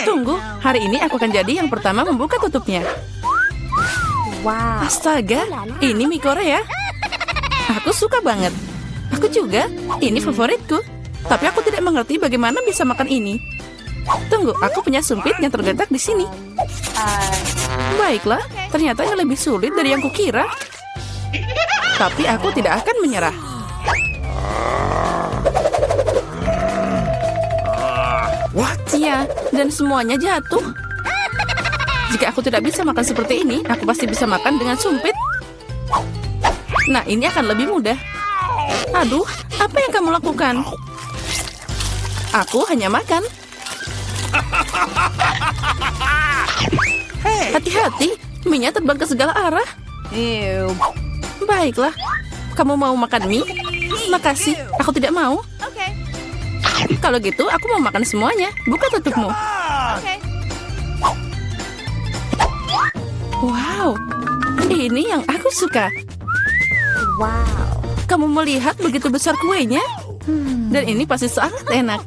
Tunggu, hari ini aku akan jadi yang pertama membuka tutupnya. Wow. Astaga, ini mie Korea. Aku suka banget. Aku juga, ini favoritku. Tapi aku tidak mengerti bagaimana bisa makan ini. Tunggu, aku punya sumpit yang terletak di sini. Baiklah, ternyata ini lebih sulit dari yang kukira. Tapi aku tidak akan menyerah. Ya, dan semuanya jatuh. Jika aku tidak bisa makan seperti ini, aku pasti bisa makan dengan sumpit. Nah, ini akan lebih mudah. Aduh, apa yang kamu lakukan? Aku hanya makan. Hati-hati, mie-nya terbang ke segala arah. Ew. Baiklah, kamu mau makan mie? Makasih, aku tidak mau. Kalau gitu, aku mau makan semuanya. Buka tutupmu. Wow, ini yang aku suka. Wow. Kamu melihat begitu besar kuenya? Dan ini pasti sangat enak.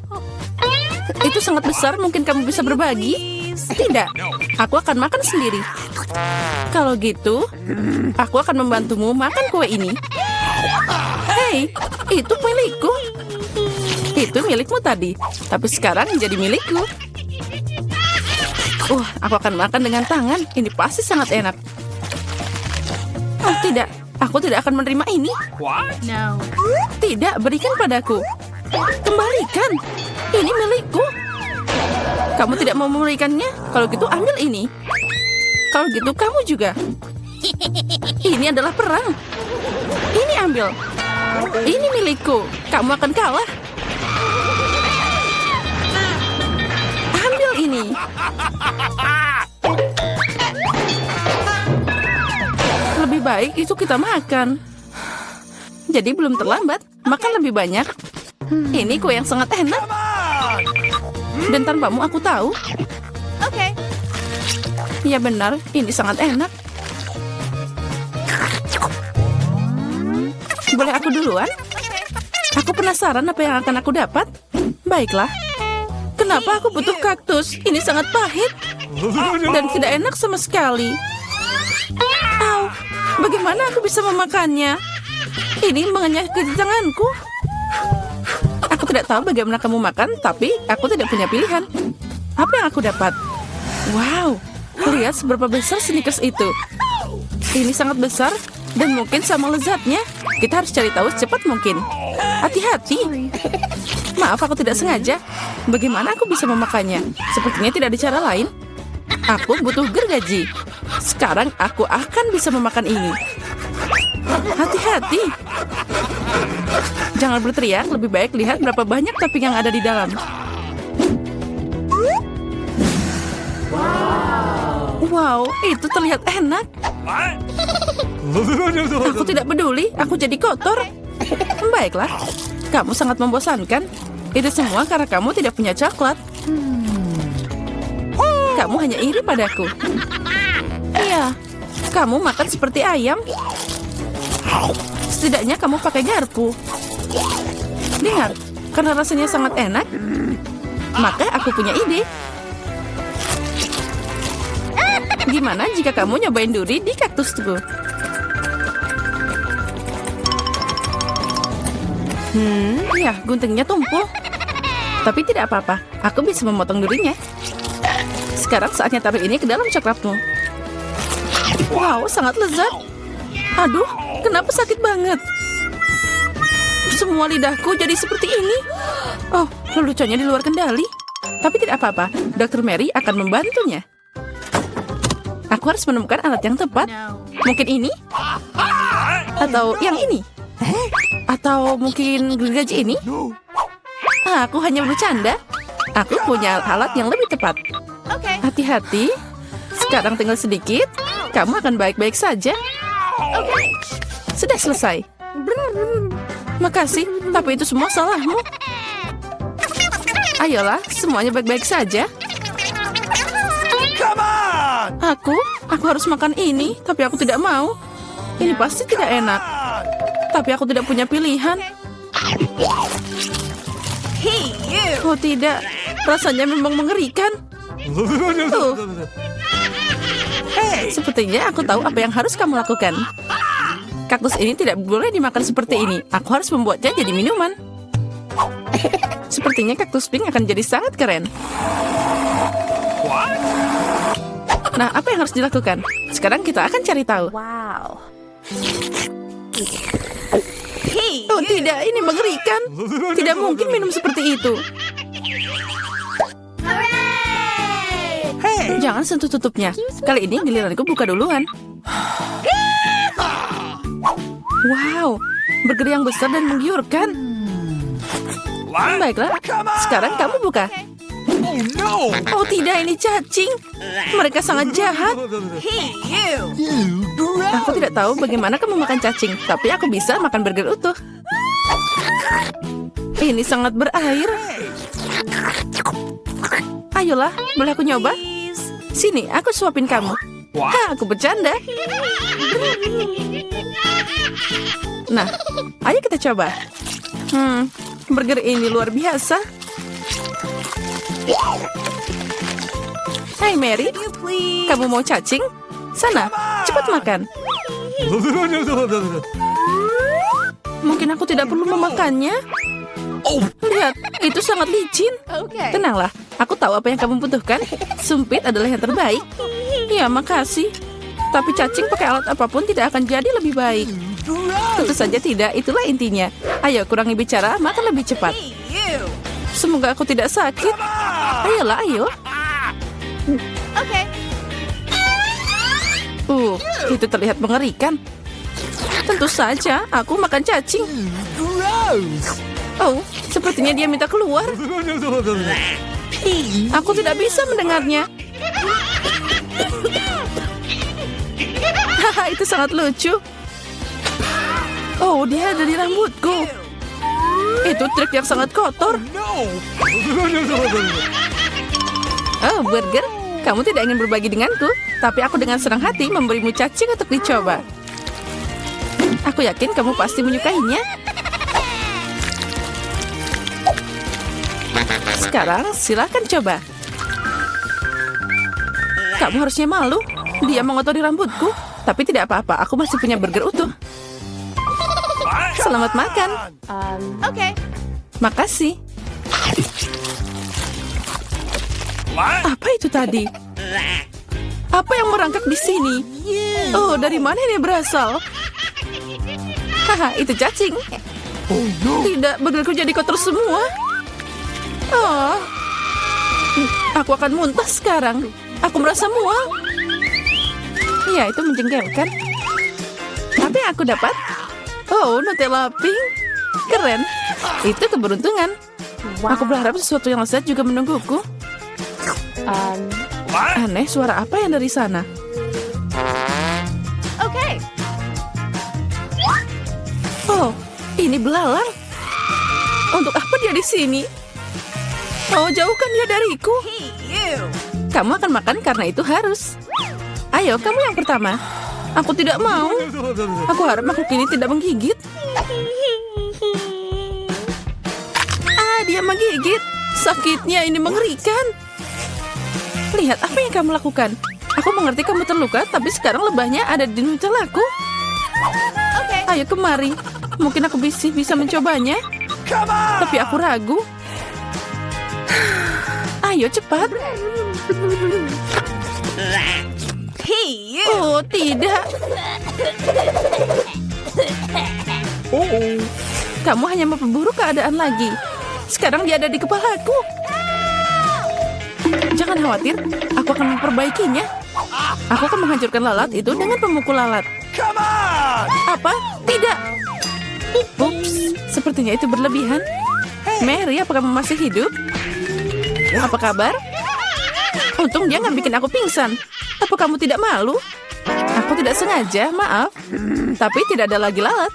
Itu sangat besar, mungkin kamu bisa berbagi? Tidak, aku akan makan sendiri. Kalau gitu, aku akan membantumu makan kue ini. Hei, itu milikku. Itu milikmu tadi, tapi sekarang menjadi milikku. Aku akan makan dengan tangan. Ini pasti sangat enak. Oh tidak, aku tidak akan menerima ini. No. Tidak, berikan padaku. Kembalikan. Ini milikku. Kamu tidak mau memberikannya? Kalau gitu ambil ini. Kalau gitu kamu juga. Ini adalah perang. Ini ambil. Ini milikku. Kamu akan kalah. Ambil ini. Lebih baik itu kita makan. Jadi belum terlambat. Makan lebih banyak. Ini kue yang sangat enak. Dan tanpamu aku tahu. Ya benar, ini sangat enak. Boleh aku duluan? Aku penasaran apa yang akan aku dapat. Baiklah. Kenapa aku butuh kaktus? Ini sangat pahit. Dan tidak enak sama sekali. Au, bagaimana aku bisa memakannya? Ini mengenyah ke tanganku. Aku tidak tahu bagaimana kamu makan, tapi aku tidak punya pilihan. Apa yang aku dapat? Wow, lihat seberapa besar Snickers itu. Ini sangat besar dan mungkin sama lezatnya. Kita harus cari tahu secepat mungkin. Hati-hati. Maaf, aku tidak sengaja. Bagaimana aku bisa memakannya? Sepertinya tidak ada cara lain. Aku butuh gergaji. Sekarang aku akan bisa memakan ini. Hati-hati. Jangan berteriak, lebih baik lihat berapa banyak topping yang ada di dalam. Wow, itu terlihat enak. Aku tidak peduli, aku jadi kotor. Baiklah, kamu sangat membosankan. Itu semua karena kamu tidak punya coklat. Kamu hanya iri padaku. Iya, kamu makan seperti ayam. Setidaknya kamu pakai garpu. Dengar, karena rasanya sangat enak, maka aku punya ide. Gimana jika kamu nyobain duri di kaktusku? Ya, guntingnya tumpul. Tapi tidak apa-apa, aku bisa memotong durinya. Sekarang saatnya taruh ini ke dalam coklatmu. Wow, sangat lezat. Aduh, kenapa sakit banget? Semua lidahku jadi seperti ini. Oh, leluconnya di luar kendali. Tapi tidak apa-apa, Dr. Mary akan membantunya. Aku harus menemukan alat yang tepat. Mungkin ini? Atau yang ini? Atau mungkin gergaji ini? Aku hanya bercanda. Aku punya alat yang lebih tepat. Hati-hati. Sekarang tinggal sedikit. Kamu akan baik-baik saja. Sudah selesai. Makasih, tapi itu semua salahmu. Ayolah, semuanya baik-baik saja. Aku harus makan ini, tapi aku tidak mau. Ini pasti tidak enak. Tapi aku tidak punya pilihan. Oh tidak, rasanya memang mengerikan. Sepertinya aku tahu apa yang harus kamu lakukan. Kaktus ini tidak boleh dimakan seperti ini. Aku harus membuatnya jadi minuman. Sepertinya kaktus pink akan jadi sangat keren. Nah, apa yang harus dilakukan? Sekarang kita akan cari tahu. Wow. Oh tidak, ini mengerikan. Tidak mungkin minum seperti itu. Jangan sentuh tutupnya. Kali ini giliranku buka duluan. Wow, burger yang besar dan menggiurkan. Baiklah, sekarang kamu buka. Oh tidak, ini cacing. Mereka sangat jahat. Aku tidak tahu bagaimana kamu makan cacing, tapi aku bisa makan burger utuh. Ini sangat berair. Ayolah, boleh aku nyoba? Sini, aku suapin kamu. Hah, aku bercanda. Nah, ayo kita coba. Burger ini luar biasa. Hai Mary, kamu mau cacing? Sana, cepat makan. Mungkin aku tidak perlu memakannya. Lihat, itu sangat licin. Okay. Tenanglah, aku tahu apa yang kamu butuhkan. Sumpit adalah yang terbaik. Ya, makasih. Tapi cacing pakai alat apapun tidak akan jadi lebih baik. Tentu saja tidak, itulah intinya. Ayo, kurangi bicara, makan lebih cepat. Semoga aku tidak sakit. Ayolah, ayo. Okay. Itu terlihat mengerikan. Tentu saja, aku makan cacing. Oh, sepertinya dia minta keluar. Aku tidak bisa mendengarnya. Haha, itu sangat lucu. Oh, dia ada di rambutku. Itu trik yang sangat kotor. Oh, burger, kamu tidak ingin berbagi denganku, tapi aku dengan senang hati memberimu cacing untuk dicoba. Aku yakin kamu pasti menyukainya. Sekarang silakan coba. Kamu harusnya malu. Dia mengotori rambutku, tapi tidak apa-apa. Aku masih punya burger utuh. Selamat makan. Okay. Makasih. Apa itu tadi? Apa yang merangkak di sini? Oh, dari mana ini berasal? Haha, itu cacing. Tidak, burgerku jadi kotor semua. Oh, aku akan muntah sekarang. Aku merasa mual. Ya, itu menjengkelkan. Apa yang aku dapat? Oh, Nutella pink. Keren. Itu keberuntungan. Aku berharap sesuatu yang lezat juga menungguku. Aneh, suara apa yang dari sana? Okay. Oh, ini belalang. Untuk apa dia di sini? Oh, jauhkan dia dariku. Kamu akan makan karena itu harus. Ayo, kamu yang pertama. Aku tidak mau. Aku harap makhluk ini tidak menggigit. Dia menggigit. Sakitnya ini mengerikan. Lihat apa yang kamu lakukan. Aku mengerti kamu terluka, tapi sekarang lebahnya ada di Nutellaku. Okay. Ayo kemari. Mungkin aku bisa mencobanya. Tapi aku ragu. Ayo cepat. Oh, tidak. Kamu hanya memperburuk keadaan lagi. Sekarang dia ada di kepalaku. Jangan khawatir, aku akan memperbaikinya. Aku akan menghancurkan lalat itu dengan pemukul lalat. Apa? Tidak. Ups, sepertinya itu berlebihan. Mary, apakah kamu masih hidup? Apa kabar? Untung dia nggak bikin aku pingsan. Apa kamu tidak malu? Aku tidak sengaja, maaf. Tapi tidak ada lagi lalat.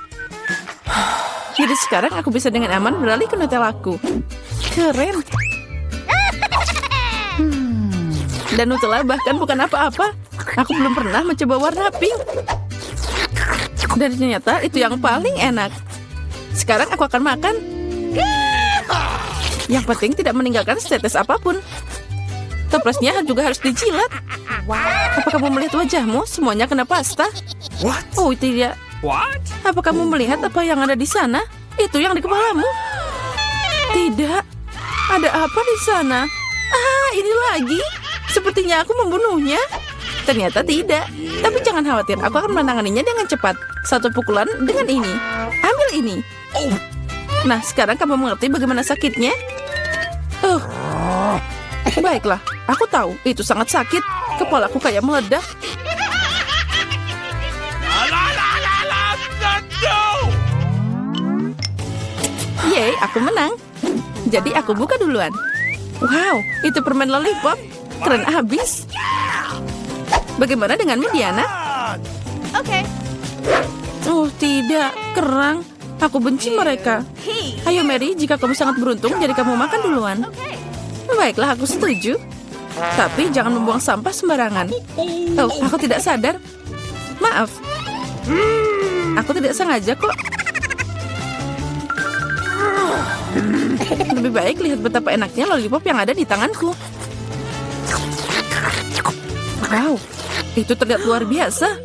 Jadi sekarang aku bisa dengan aman beralih ke Nutellaku. Keren. Dan Nutella bahkan bukan apa-apa. Aku belum pernah mencoba warna pink. Dan ternyata itu yang paling enak. Sekarang aku akan makan. Yang penting tidak meninggalkan setetes apapun. Toplesnya juga harus dijilat. Apa kamu melihat wajahmu? Semuanya kena pasta. Oh, tidak. Apa kamu melihat apa yang ada di sana? Itu yang di kepalamu. Tidak. Ada apa di sana? Ah, ini lagi. Sepertinya aku membunuhnya. Ternyata tidak. Tapi jangan khawatir, aku akan menanganinya dengan cepat. Satu pukulan dengan ini. Ambil ini. Nah, sekarang kamu mengerti bagaimana sakitnya? Baiklah, aku tahu itu sangat sakit. Kepalaku kayak meledak. Yeay, aku menang. Jadi aku buka duluan. Wow, itu permen lollipop. Keren abis. Bagaimana denganmu, Diana? Okay. Oh, tidak. Kerang. Aku benci mereka. Ayo, Mary. Jika kamu sangat beruntung, jadi kamu makan duluan. Baiklah, aku setuju. Tapi jangan membuang sampah sembarangan. Oh, aku tidak sadar. Maaf. Aku tidak sengaja kok. Lebih baik lihat betapa enaknya lollipop yang ada di tanganku. Wow, itu terlihat luar biasa.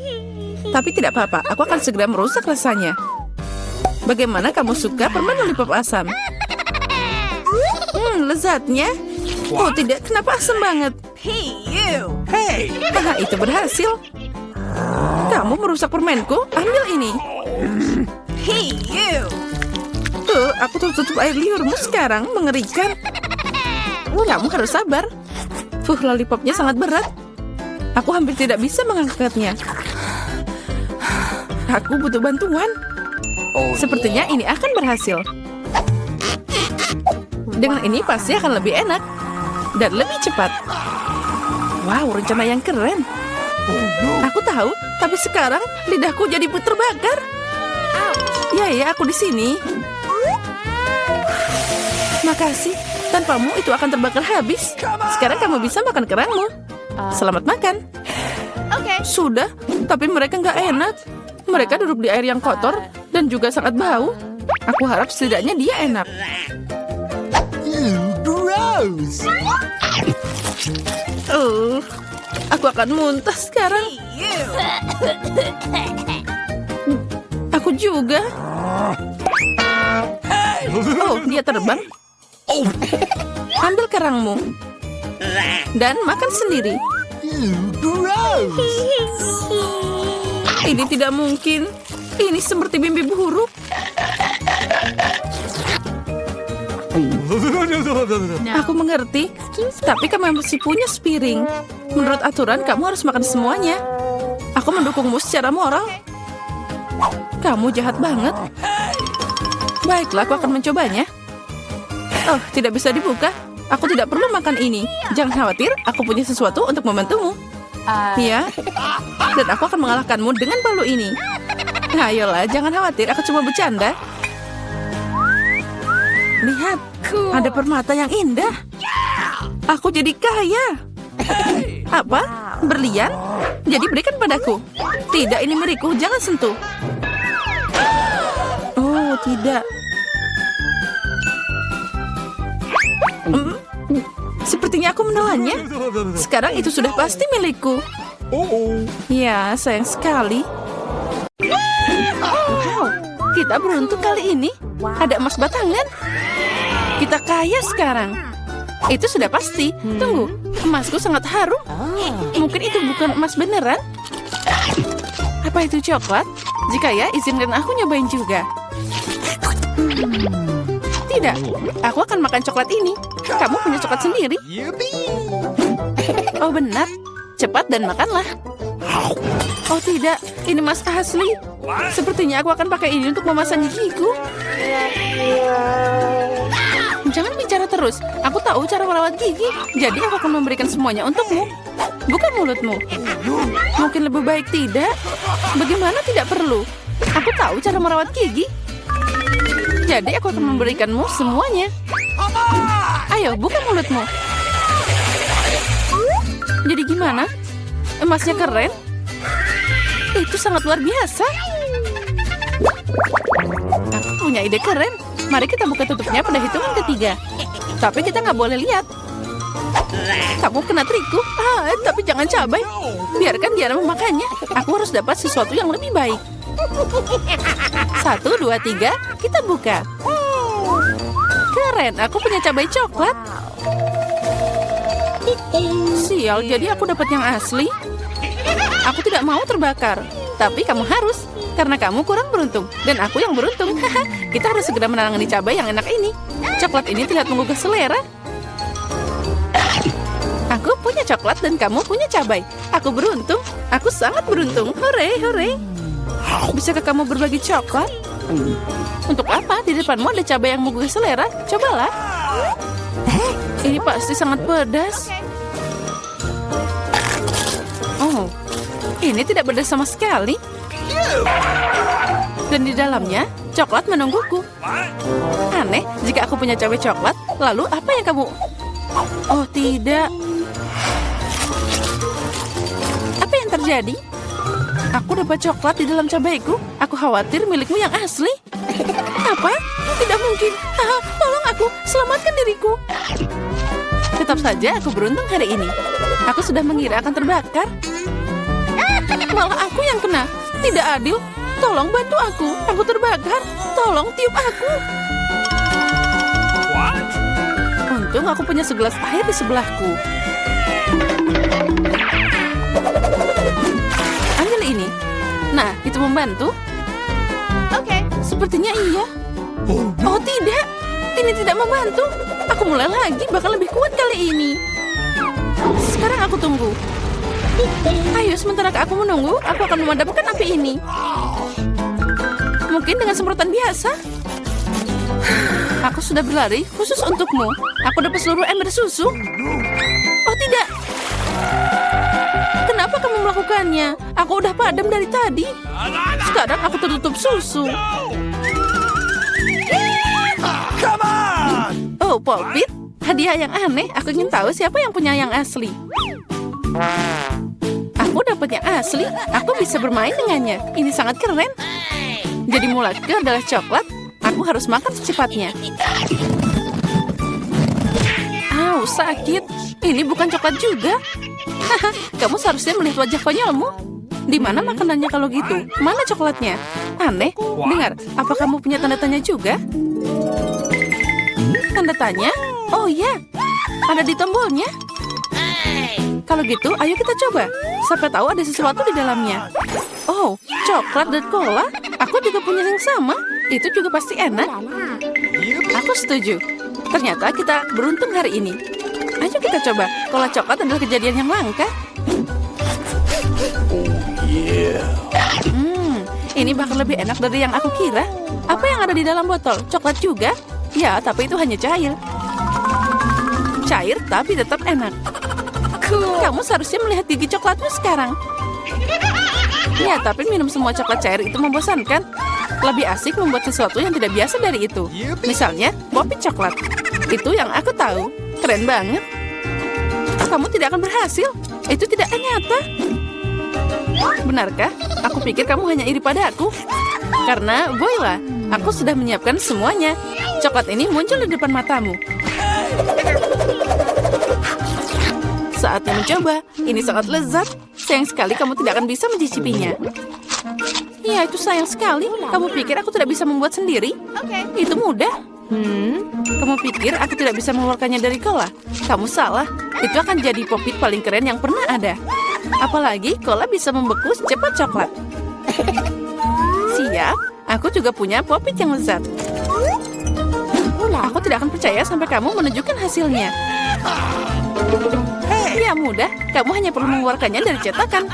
Tapi tidak apa-apa, aku akan segera merusak rasanya. Bagaimana kamu suka permen lollipop asam? Lezatnya. Oh tidak, kenapa asam banget? Haha, itu berhasil. Kamu merusak permenku, ambil ini. Aku tutup air liurmu sekarang, mengerikan. Kamu harus sabar. Lollipopnya sangat berat. Aku hampir tidak bisa mengangkatnya. Aku butuh bantuan. Sepertinya ini akan berhasil. Dengan ini pasti akan lebih enak. Dan lebih cepat. Wow, rencana yang keren. Aku tahu, tapi sekarang lidahku jadi terbakar. Ya, aku di sini. Makasih. Tanpamu itu akan terbakar habis. Sekarang kamu bisa makan kerangmu. Selamat makan. Okay. Sudah, tapi mereka nggak enak. Mereka duduk di air yang kotor dan juga sangat bau. Aku harap setidaknya dia enak. Gross. Aku akan muntah sekarang. Aku juga. Oh, dia terbang. Ambil kerangmu. Dan makan sendiri. Gross. Ini tidak mungkin. Ini seperti mimpi buruk. Aku mengerti. Tapi kamu masih punya sepiring. Menurut aturan, kamu harus makan semuanya. Aku mendukungmu secara moral. Kamu jahat banget. Baiklah, aku akan mencobanya. Oh, tidak bisa dibuka. Aku tidak perlu makan ini. Jangan khawatir, aku punya sesuatu untuk membantumu. Ya, dan aku akan mengalahkanmu dengan palu ini. Ayolah, jangan khawatir, aku cuma bercanda. Lihat, ada permata yang indah. Aku jadi kaya. Apa? Berlian? Jadi berikan padaku. Tidak, ini milikku, jangan sentuh. Oh, tidak. Sepertinya aku menelannya. Sekarang itu sudah pasti milikku. Ya, sayang sekali. Wow, kita beruntung kali ini. Ada emas batangan. Kita kaya sekarang. Itu sudah pasti. Tunggu, emasku sangat harum. Mungkin itu bukan emas beneran. Apa itu coklat? Jika ya, izinkan aku nyobain juga. Tidak, aku akan makan coklat ini. Kamu punya coklat sendiri. Oh benar, cepat dan makanlah. Oh tidak, ini emas asli. Sepertinya aku akan pakai ini untuk memasang gigiku. Jangan bicara terus. Aku tahu cara merawat gigi. Jadi aku akan memberikan semuanya untukmu. Bukan mulutmu. Mungkin lebih baik tidak. Bagaimana tidak perlu? Aku tahu cara merawat gigi. Jadi aku akan memberikanmu semuanya. Ayo, buka mulutmu. Jadi gimana? Emasnya keren? Itu sangat luar biasa. Aku punya ide keren. Mari kita buka tutupnya pada hitungan ketiga. Tapi kita nggak boleh lihat. Kamu kena trikku. Tapi jangan cabai. Biarkan Diana memakannya. Aku harus dapat sesuatu yang lebih baik. 1, 2, 3, kita buka. Keren, aku punya cabai coklat. Sial, jadi aku dapat yang asli. Aku tidak mau terbakar. Tapi kamu harus, karena kamu kurang beruntung. Dan aku yang beruntung. Kita harus segera menangani cabai yang enak ini. Coklat ini terlihat menggugah selera. Aku punya coklat dan kamu punya cabai. Aku beruntung. Aku sangat beruntung. Hore, hore. Bisakah kamu berbagi coklat? Untuk apa? Di depanmu ada cabai yang menggugah selera. Cobalah. Ini pasti sangat pedas. Oh, ini tidak pedas sama sekali. Dan di dalamnya, coklat menungguku. Aneh, jika aku punya cabai coklat, lalu apa yang kamu... Oh, tidak. Apa yang terjadi? Aku dapat coklat di dalam cabaiku. Aku khawatir milikmu yang asli. Apa? Tidak mungkin. Tolong aku, selamatkan diriku. Tetap saja aku beruntung hari ini. Aku sudah mengira akan terbakar. Malah aku yang kena. Tidak adil. Tolong bantu aku. Aku terbakar. Tolong tiup aku. Untung aku punya segelas air di sebelahku. Ambil ini. Nah, itu membantu. Okay. Sepertinya iya. Oh tidak. Ini tidak membantu. Aku mulai lagi, bakal lebih kuat kali ini. Sekarang aku tunggu. Ayo, sementara aku menunggu, aku akan memadamkan api ini. Mungkin dengan semprotan biasa. Aku sudah berlari khusus untukmu. Aku dapat seluruh ember susu. Oh tidak. Kenapa kamu melakukannya? Aku udah padam dari tadi. Sekarang aku tertutup susu. Come on! Oh, Popit. Hadiah yang aneh. Aku ingin tahu siapa yang punya yang asli. Aku dapat yang asli. Aku bisa bermain dengannya. Ini sangat keren. Jadi mulaku adalah coklat. Aku harus makan secepatnya. Au, sakit. Ini bukan coklat juga. Kamu seharusnya melihat wajah konyolmu. Di mana makanannya kalau gitu? Mana coklatnya? Aneh. Dengar, apa kamu punya tanda tanya juga? Tanda tanya? Oh iya, ada di tombolnya. Kalau gitu, ayo kita coba. Siapa tahu ada sesuatu di dalamnya. Oh, coklat dan cola. Aku juga punya yang sama. Itu juga pasti enak. Aku setuju. Ternyata kita beruntung hari ini. Ayo kita coba. Cola coklat adalah kejadian yang langka. Ini bakal lebih enak dari yang aku kira. Apa yang ada di dalam botol? Coklat juga? Ya, tapi itu hanya cair. Cair tapi tetap enak. Kamu seharusnya melihat gigi coklatmu sekarang. Ya, tapi minum semua coklat cair itu membosankan. Lebih asik membuat sesuatu yang tidak biasa dari itu. Misalnya, popit coklat. Itu yang aku tahu. Keren banget. Kamu tidak akan berhasil. Itu tidak nyata. Benarkah? Aku pikir kamu hanya iri padaku. Karena, voila, aku sudah menyiapkan semuanya. Coklat ini muncul di depan matamu. Saatnya mencoba. Ini sangat lezat. Sayang sekali kamu tidak akan bisa mencicipinya. Ya, itu sayang sekali. Kamu pikir aku tidak bisa membuat sendiri? Okay. Itu mudah. Kamu pikir aku tidak bisa mengeluarkannya dari cola? Kamu salah. Itu akan jadi popit paling keren yang pernah ada. Apalagi cola bisa membeku secepat coklat. Siap. Aku juga punya popit yang lezat. Aku tidak akan percaya sampai kamu menunjukkan hasilnya. Ya mudah, kamu hanya perlu mengeluarkannya dari cetakan.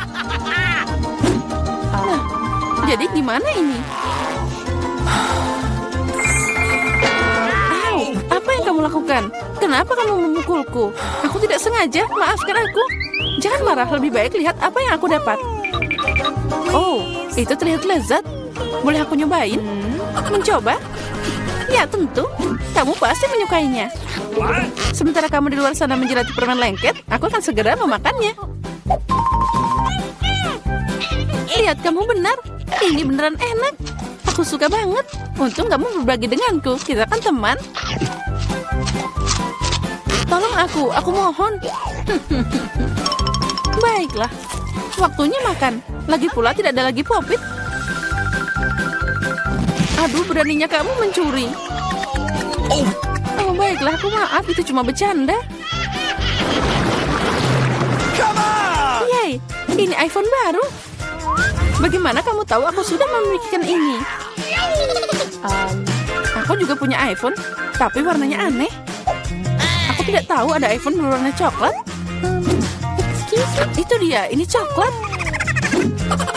Nah, jadi gimana ini? Au, apa yang kamu lakukan? Kenapa kamu memukulku? Aku tidak sengaja, maafkan aku. Jangan marah, lebih baik lihat apa yang aku dapat. Oh, itu terlihat lezat. Boleh aku nyobain? Mencoba? Ya tentu, kamu pasti menyukainya. Sementara kamu di luar sana menjelati permen lengket, aku akan segera memakannya. Lihat, kamu benar. Ini beneran enak. Aku suka banget. Untung kamu berbagi denganku. Kita kan teman. Tolong aku mohon. Baiklah, waktunya makan. Lagi pula tidak ada lagi Popit. Aduh, beraninya kamu mencuri. Oh, baiklah, aku maaf. Itu cuma bercanda. Come on! Yay, ini iPhone baru. Bagaimana kamu tahu aku sudah memikirkan ini? Aku juga punya iPhone, tapi warnanya aneh. Aku tidak tahu ada iPhone berwarna coklat. Itu dia, ini coklat.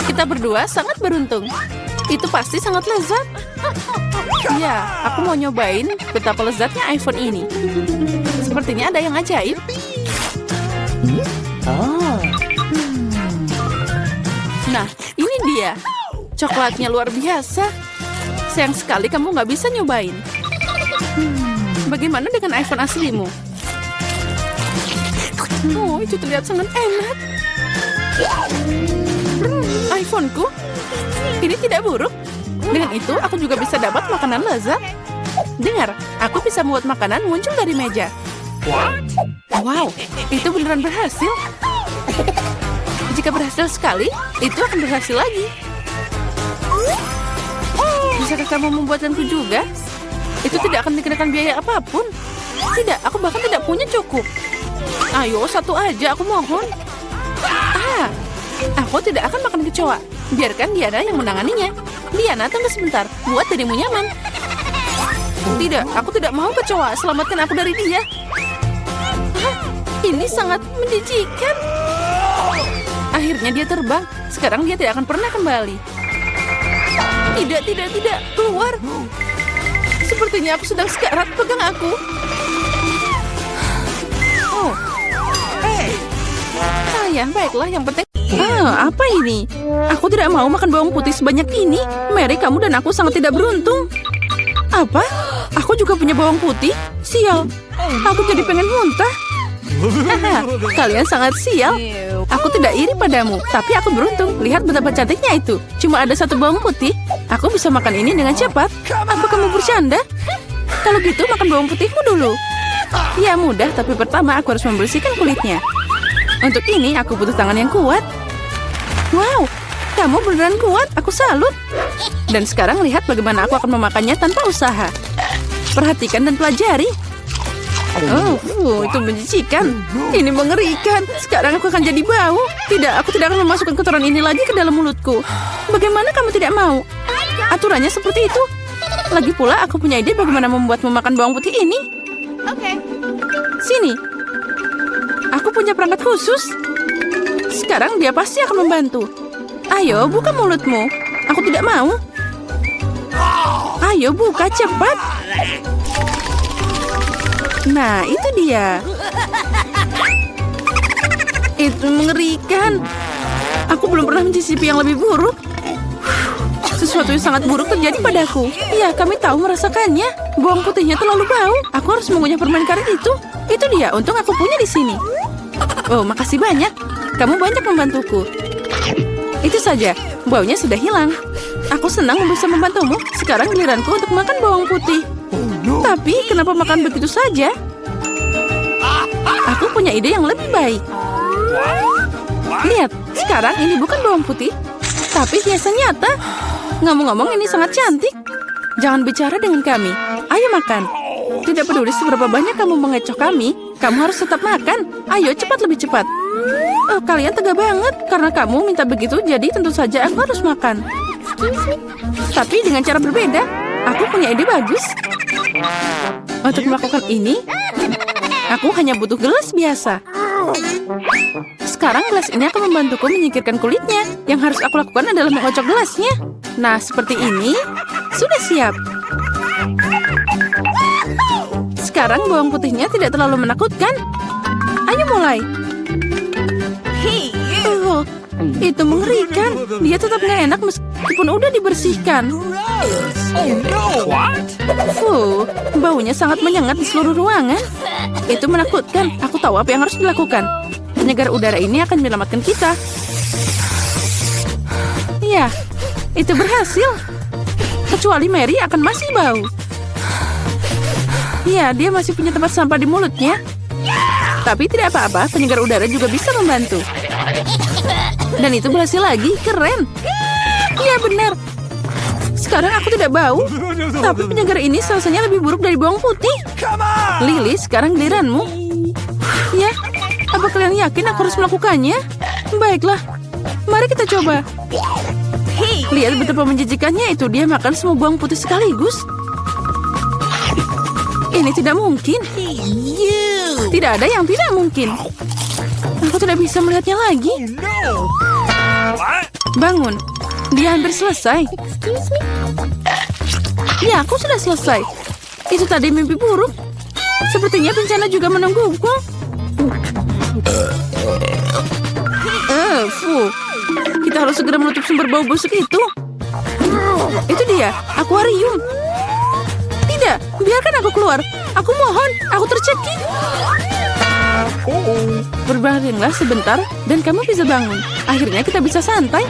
Kita berdua sangat beruntung. Itu pasti sangat lezat. Ya, aku mau nyobain betapa lezatnya iPhone ini. Sepertinya ada yang ajaib. Nah, ini dia. Coklatnya luar biasa. Sayang sekali kamu nggak bisa nyobain. Bagaimana dengan iPhone aslimu? Oh, itu terlihat sangat enak. iPhoneku? Ini tidak buruk. Dengan itu, aku juga bisa dapat makanan lezat. Dengar, aku bisa membuat makanan muncul dari meja. Wow, itu beneran berhasil. Jika berhasil sekali, itu akan berhasil lagi. Bisakah kamu membuatkanku juga? Itu tidak akan dikenakan biaya apapun. Tidak, aku bahkan tidak punya cukup. Ayo, satu aja, aku mohon. Aku tidak akan makan kecoa. Biarkan Diana yang menanganinya. Diana, tunggu sebentar. Buat dirimu nyaman. Tidak, aku tidak mau kecoa. Selamatkan aku dari dia. Ini sangat menjijikan. Akhirnya dia terbang. Sekarang dia tidak akan pernah kembali. Tidak. Keluar. Sepertinya aku sedang sekarat. Pegang aku. Oh. Ya, baiklah. Yang penting... apa ini? Aku tidak mau makan bawang putih sebanyak ini. Mary, kamu dan aku sangat tidak beruntung. Apa? Aku juga punya bawang putih? Sial. Aku jadi pengen muntah. Kalian sangat sial. Aku tidak iri padamu, tapi aku beruntung. Lihat betapa cantiknya itu. Cuma ada satu bawang putih. Aku bisa makan ini dengan cepat. Apa kamu bercanda? Kalau gitu, makan bawang putihmu dulu. Ya, mudah, tapi pertama aku harus membersihkan kulitnya. Untuk ini, aku butuh tangan yang kuat. Wow, kamu beneran kuat. Aku salut. Dan sekarang lihat bagaimana aku akan memakannya tanpa usaha. Perhatikan dan pelajari. Oh, itu menjijikan. Ini mengerikan. Sekarang aku akan jadi bau. Tidak, aku tidak akan memasukkan kotoran ini lagi ke dalam mulutku. Bagaimana kamu tidak mau? Aturannya seperti itu. Lagi pula, aku punya ide bagaimana membuat memakan bawang putih ini. Okay. Sini. Aku punya perangkat khusus. Sekarang dia pasti akan membantu. Ayo, buka mulutmu. Aku tidak mau. Ayo, buka cepat. Nah, itu dia. Itu mengerikan. Aku belum pernah mencicipi yang lebih buruk. Sesuatu yang sangat buruk terjadi padaku. Iya, kami tahu merasakannya. Bawang putihnya terlalu bau. Aku harus mengunyah permen karet itu. Itu dia, untung aku punya di sini. Oh, makasih banyak. Kamu banyak membantuku. Itu saja, baunya sudah hilang. Aku senang bisa membantumu. Sekarang giliranku untuk makan bawang putih. Tapi kenapa makan begitu saja? Aku punya ide yang lebih baik. Lihat, sekarang ini bukan bawang putih, tapi hiasan nyata. Ngomong-ngomong, ini sangat cantik. Jangan bicara dengan kami. Ayo makan. Tidak peduli seberapa banyak kamu mengecoh kami, kamu harus tetap makan. Ayo, cepat, lebih cepat. Oh, kalian tegak banget. Karena kamu minta begitu, jadi tentu saja aku harus makan. Tapi dengan cara berbeda. Aku punya ide bagus. Untuk melakukan ini, aku hanya butuh gelas biasa. Sekarang gelas ini akan membantuku menyingkirkan kulitnya. Yang harus aku lakukan adalah mengocok gelasnya. Nah, seperti ini. Sudah siap. Sekarang bawang putihnya tidak terlalu menakutkan. Ayo mulai. Oh, itu mengerikan. Dia tetap nggak enak meskipun udah dibersihkan. Baunya sangat menyengat di seluruh ruangan. Itu menakutkan. Aku tahu apa yang harus dilakukan. Penyegar udara ini akan menyelamatkan kita. Ya, itu berhasil. Kecuali Mary akan masih bau. Ya, dia masih punya tempat sampah di mulutnya. Tapi tidak apa-apa, penyegar udara juga bisa membantu. Dan itu berhasil lagi, keren. Iya benar. Sekarang aku tidak bau. Tapi penyegar ini rasanya lebih buruk dari bawang putih. Come on! Lily, sekarang giliranmu. Ya, apa kalian yakin aku harus melakukannya? Baiklah, mari kita coba. Lihat betapa menjijikannya itu, dia makan semua bawang putih sekaligus. Ini tidak mungkin. Tidak ada yang tidak mungkin. Aku tidak bisa melihatnya lagi. No! What? Bangun, dia hampir selesai. Ya, aku sudah selesai. Itu tadi mimpi buruk. Sepertinya bencana juga menungguku. Kita harus segera menutup sumber bau busuk itu. Itu dia, akuarium. Tidak, biarkan aku keluar. Aku mohon, aku tercekik. Berbaringlah sebentar dan kamu bisa bangun. Akhirnya kita bisa santai.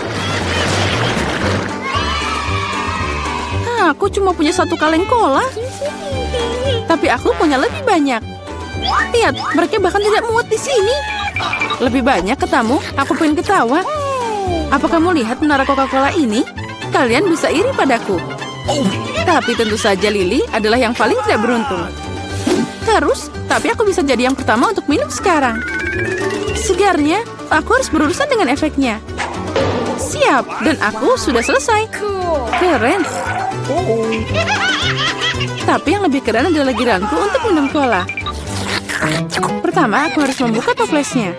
Aku cuma punya satu kaleng cola. Tapi aku punya lebih banyak. Lihat, mereka bahkan tidak muat di sini. Lebih banyak ketamu, aku pengen ketawa. Apa kamu lihat menara Coca-Cola ini? Kalian bisa iri padaku. Tapi tentu saja Lily adalah yang paling tidak beruntung. Terus, tapi aku bisa jadi yang pertama untuk minum sekarang. Segarnya, aku harus berurusan dengan efeknya. Siap, dan aku sudah selesai. Keren. Tapi yang lebih keren adalah giliranku untuk minum cola. Pertama, aku harus membuka toplesnya.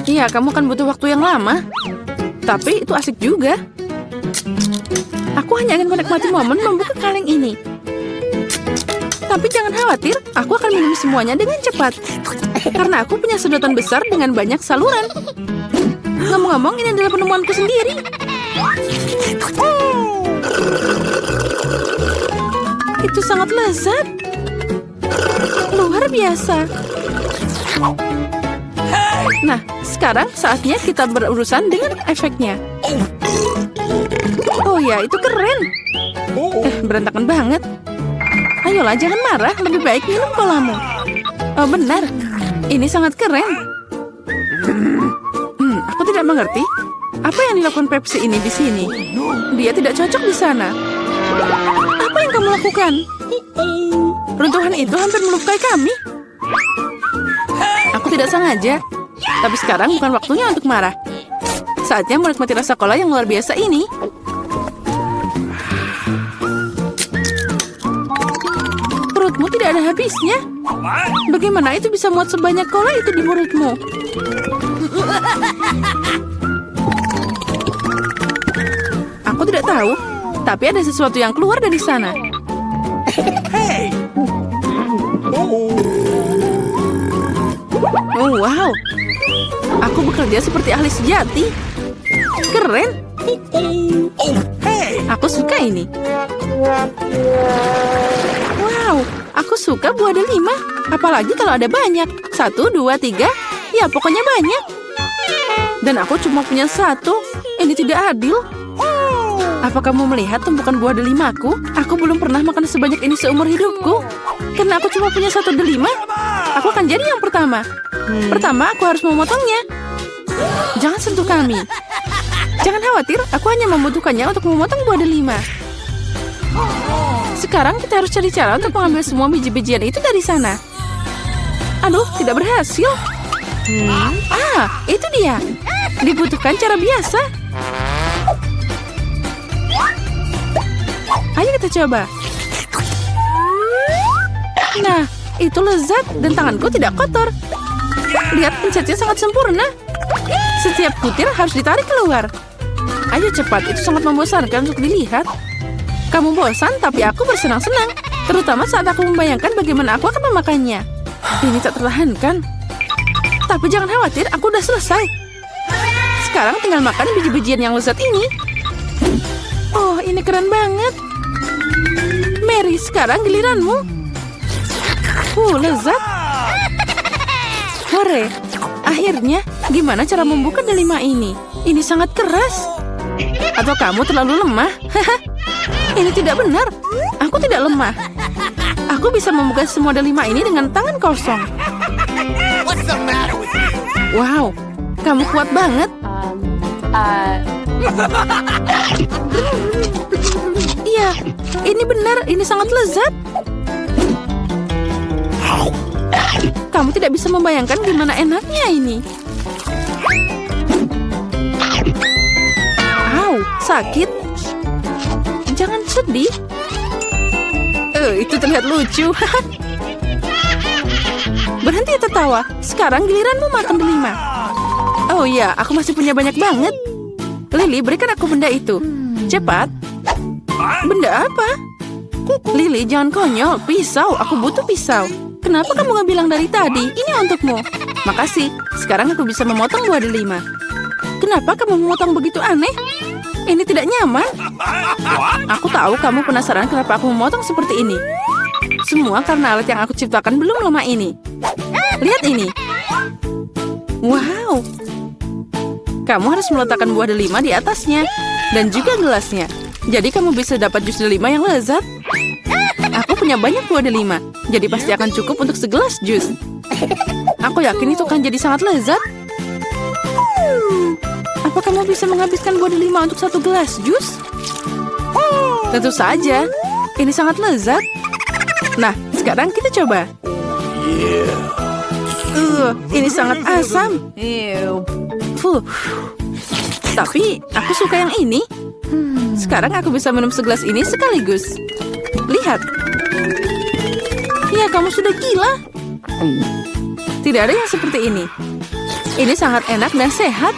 Iya, kamu kan butuh waktu yang lama. Tapi itu asik juga. Aku hanya ingin menikmati momen membuka kaleng ini. Tapi jangan khawatir, aku akan minum semuanya dengan cepat. Karena aku punya sedotan besar dengan banyak saluran. Ngomong-ngomong, ini adalah penemuanku sendiri. Itu sangat lezat. Luar biasa. Nah, sekarang saatnya kita berurusan dengan efeknya. Oh ya, itu keren. Berantakan banget. Ayolah, jangan marah. Lebih baik minum colamu. Oh, benar. Ini sangat keren. Aku tidak mengerti. Apa yang dilakukan Pepsi ini di sini? Dia tidak cocok di sana. Apa yang kamu lakukan? Runtuhan itu hampir melukai kami. Aku tidak sengaja. Tapi sekarang bukan waktunya untuk marah. Saatnya menikmati rasa cola yang luar biasa ini. Perutmu tidak ada habisnya. Bagaimana itu bisa muat sebanyak cola itu di mulutmu? Aku tidak tahu, tapi ada sesuatu yang keluar dari sana. Hey! Oh, wow. Aku bekerja seperti ahli sejati. Keren. Hey! Aku suka ini. Wow, aku suka buah delima. Apalagi kalau ada banyak. 1, 2, 3. Ya, pokoknya banyak. Dan aku cuma punya 1. Ini tidak adil. Apa kamu melihat tumpukan buah delimaku? Aku belum pernah makan sebanyak ini seumur hidupku. Karena aku cuma punya 1 delima, aku akan jadi yang pertama. Pertama, aku harus memotongnya. Jangan sentuh kami. Jangan khawatir, aku hanya membutuhkannya untuk memotong buah delima. Sekarang kita harus cari cara untuk mengambil semua biji-bijian itu dari sana. Aduh, tidak berhasil. Itu dia. Dibutuhkan cara biasa. Ayo kita coba. Nah, itu lezat dan tanganku tidak kotor. Lihat, pencetnya sangat sempurna. Setiap butir harus ditarik keluar. Ayo cepat, itu sangat membosankan untuk dilihat. Kamu bosan, tapi aku bersenang-senang. Terutama saat aku membayangkan bagaimana aku akan memakannya. Ini tak tertahankan. Tapi jangan khawatir, aku udah selesai. Sekarang tinggal makan biji-bijian yang lezat ini. Oh, ini keren banget. Mary, sekarang giliranmu. Lezat. Hore. Akhirnya, gimana cara membuka delima ini? Ini sangat keras. Atau kamu terlalu lemah? Ini tidak benar. Aku tidak lemah. Aku bisa membuka semua delima ini dengan tangan kosong. What's the matter with you? Wow, kamu kuat banget. Iya, ini benar. Ini sangat lezat. Kamu tidak bisa membayangkan gimana enaknya ini. Au, sakit. Jangan sedih. Itu terlihat lucu. Berhenti tertawa. Sekarang giliranmu makan delima. Oh iya, aku masih punya banyak banget. Lily, berikan aku benda itu. Cepat. Benda apa? Lily, jangan konyol. Pisau, aku butuh pisau. Kenapa kamu gak bilang dari tadi? Ini untukmu. Makasih. Sekarang aku bisa memotong buah delima. Kenapa kamu memotong begitu aneh? Ini tidak nyaman. Aku tahu kamu penasaran kenapa aku memotong seperti ini. Semua karena alat yang aku ciptakan belum lama ini. Lihat ini. Wow. Kamu harus meletakkan buah delima di atasnya. Dan juga gelasnya. Jadi kamu bisa dapat jus delima yang lezat. Aku punya banyak buah delima. Jadi pasti akan cukup untuk segelas jus. Aku yakin itu akan jadi sangat lezat. Apa kamu bisa menghabiskan buah delima untuk satu gelas jus? Tentu saja. Ini sangat lezat. Nah, sekarang kita coba. Ini sangat asam. Fuh. Tapi aku suka yang ini. Sekarang aku bisa minum segelas ini sekaligus. Lihat. Ya, kamu sudah gila. Tidak ada yang seperti ini. Ini sangat enak dan sehat.